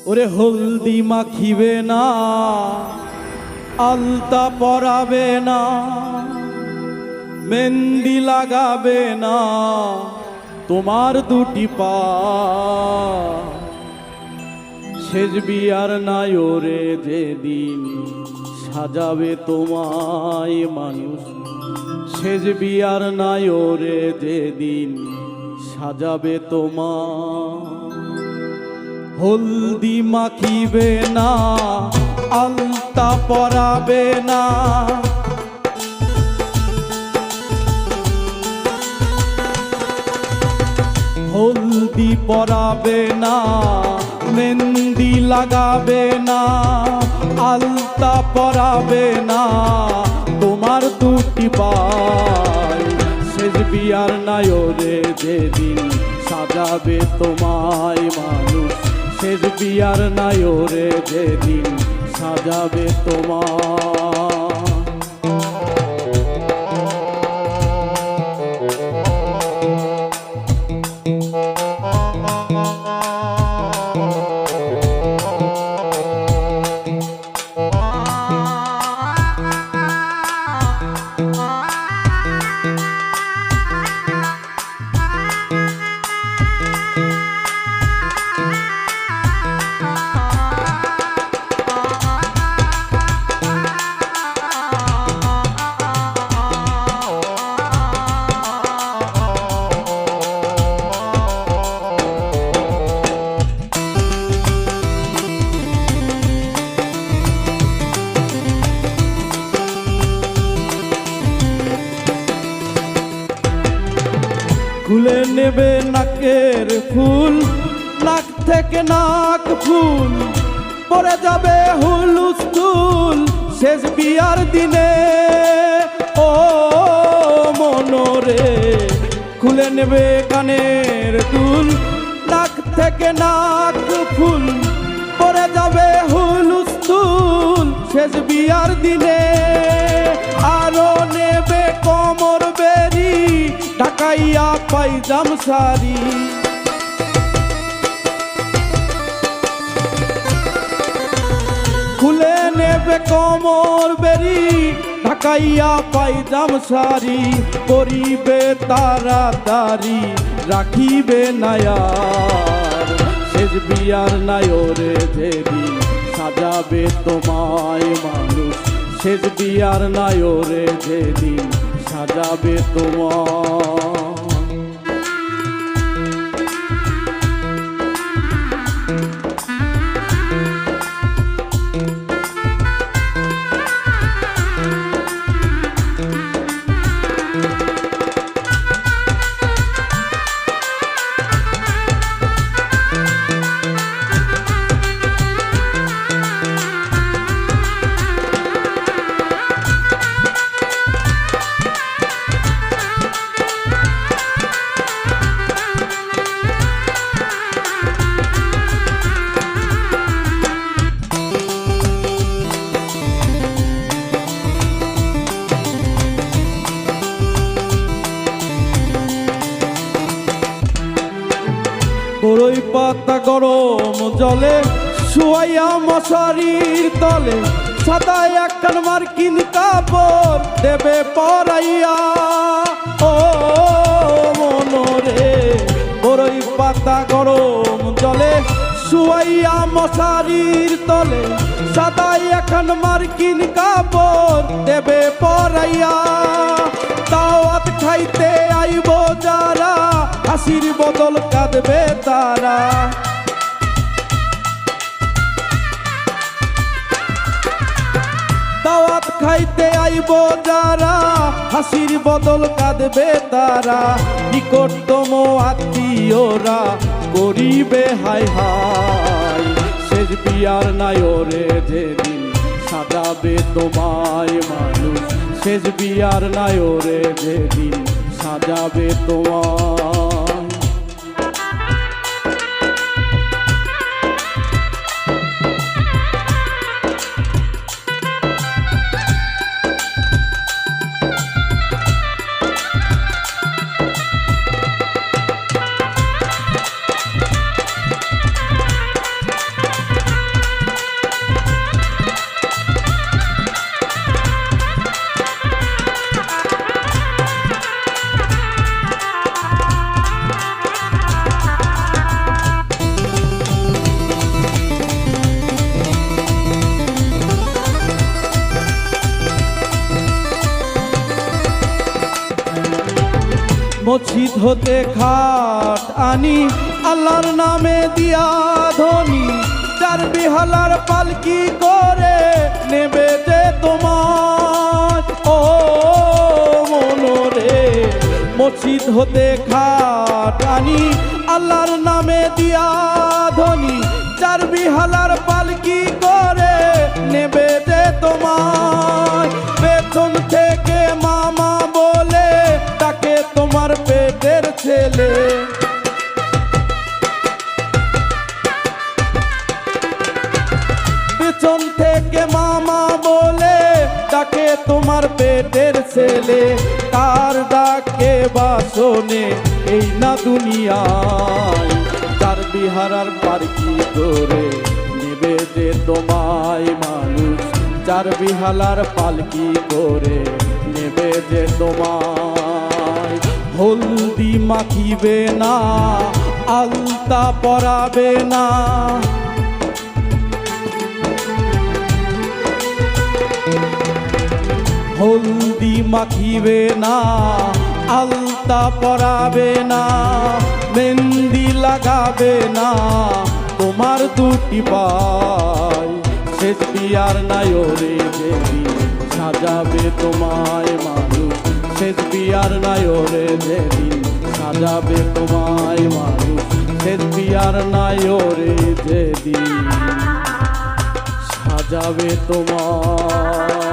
ওরে হলদি মাখিবে না, আলতা পরাবে না, মেহেন্দি লাগাবে না তোমার দুটি পা। শেষ বিয়ার নাই ওরে যেদিন সাজাবে তোমায় মানুষ, শেষ বিয়ার নাই ওরে যেদিন সাজাবে তোমায়। হলদি মাখিবে না, আলতা পরাবে না, হলদি পরাবে না, মেহেন্দি লাগাবে না, আলতা পরাবে না তোমার দুটি পায়। শেষ বিয়ার নাই ওরে যেদিন সাজাবে তোমায় মানুষ, শেষ বিয়ার নাই ওরে যেদিন সাজাবে তোমায়। খুলে নেবে নাকের ফুল, নাক থেকে নাক ফুল পরে যাবে হুলস্থুল শেষ বিয়ার দিনে। ও মনরে খুলে নেবে কানের দুল, নাক থেকে নাক ফুল পরে যাবে হুলস্থুল শেষ বিয়ার দিনে। আরো নেবে কোমর বেরি ঢাকাইয়া পাইজাম শাড়ি, খুলে নেবে কোমর বেরি ঢাকাইয়া পাইজাম শাড়ি, করিবে তাড়াতাড়ি রাখিবে নায়ার। শেষ বিয়ার নাই ওরে যেদিন সাজাবে তোমায় মানুষ, শেষ বিয়ার নাই ওরে যেদিন সাজাবে তোমায়। বড়ই পাতা গরম জলে শুয়াইয়া মশারির তলে, সাদা একখান মার্কিন কাপড় দেবে পরাইয়া। ও মনরে বড়ই পাতা গরম জলে শুয়াইয়া মশারির তলে, সাদা একখান মার্কিন কাপড় দেবে পরাইয়া। দাওয়াত খাইতে আইব যারা, হাসির বদল কাঁদবে তারা। দাওয়াত খাইতে আইব যারা, হাসির বদল কাঁদবে তারা। নিকটতম আত্মীয়রা করিবে হাই হাই, শেষ বিয়ার নাই ওরে যেদিন সাজাবে তোমায় মানুষ, শেষ বিয়ার নাই ওরে যেদিন সাজাবে তোমায়। মসজিদ হতে খাট আনি আল্লাহর নামে দিয়া ধনী চার বিহালার পালকি করে নেবে যে তোমার ও মনোরে মসজিদ হতে খাট আনি আল্লাহর নামে দিয়া ধনী চার বিহালার পালকি করে নেবে যে তোমার পেছন থেকে মামা বলে তাকে তোমার পেটের ছেলে পেছন থেকে মামা বলে তাকে তোমার পেটের ছেলে তার ডাকে বাসনে এই না দুনিয়ায় চার বিহারার পালকি করে নেবে যে তোমায় মানুষ চার বিহালার পালকি করে নেবে যে তোমায় হলদি মাখিবে না আলতা পরাবে না হলদি মাখিবে না আলতা পরাবে না মেহেন্দি লাগাবে না তোমার দুটি পায় শেষ বিয়ার নায়রে যেদিন সাজাবে তোমায় মানুষ শেষ বিয়ার নায়রে যেদিন সাজাবে তোমায় মানুষ শেষ বিয়ার নায়রে যেদিন সাজাবে তোমায়